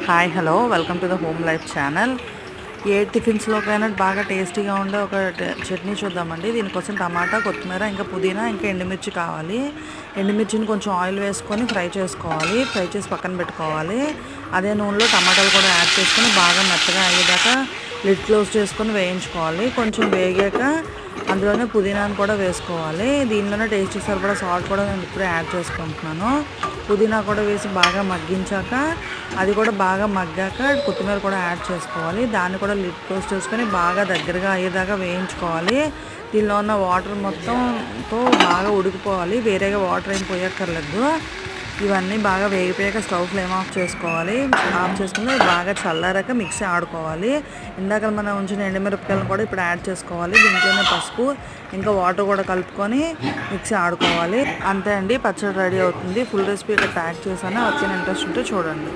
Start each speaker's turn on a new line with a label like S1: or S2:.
S1: Hi hello welcome to the home life channel. ఏ టిఫిన్స్లోకైనా బాగా టేస్టీగా ఉండే ఒక చట్నీ చూద్దామండి. దీనికోసం టమాటా, కొత్తిమీర, ఇంకా పుదీనా, ఇంకా ఎండుమిర్చి కావాలి. ఎండుమిర్చిని కొంచెం ఆయిల్ వేసుకొని ఫ్రై చేసుకోవాలి. ఫ్రై చేసి పక్కన పెట్టుకోవాలి. అదే నూనెలో టమాటాలు కూడా యాడ్ చేసుకొని బాగా మెత్తగా అయ్యేదాకా లిడ్ క్లోజ్ చేసుకొని వేయించుకోవాలి. కొంచెం వేగాక అందులోనే పుదీనాను కూడా వేసుకోవాలి. దీనిలోనే టేస్ట్కి సరిపడా సాల్ట్ కూడా నేను ఇప్పుడే యాడ్ చేసుకుంటున్నాను. పుదీనా కూడా వేసి బాగా మగ్గించాక అది కూడా బాగా మగ్గాక కొత్తిమీర కూడా యాడ్ చేసుకోవాలి. దాన్ని కూడా లిడ్ క్లోజ్ చేసుకొని బాగా దగ్గరగా అయ్యేదాకా వేయించుకోవాలి. దీనిలో ఉన్న వాటర్ మొత్తంతో బాగా ఉడికిపోవాలి. వేరేగా వాటర్ ఏం పోయక్కర్లేదు. ఇవన్నీ బాగా వేగిపోయాక స్టవ్ ఫ్లేమ్ ఆఫ్ చేసుకోవాలి. ఆఫ్ చేసుకుని బాగా చల్లారాక మిక్సీ ఆడుకోవాలి. ఇందాక మనం ఉంచిన ఎండుమిరపకాయలను కూడా ఇప్పుడు యాడ్ చేసుకోవాలి. దీంట్లోనే పసుపు ఇంకా వాటర్ కూడా కలుపుకొని మిక్సీ ఆడుకోవాలి. అంతే అండి, పచ్చడి రెడీ అవుతుంది. ఫుల్ రెసిపీ ఇక్కడ ట్యాగ్ చేశాను. వచ్చిన ఇంట్రెస్ట్ ఉంటే చూడండి.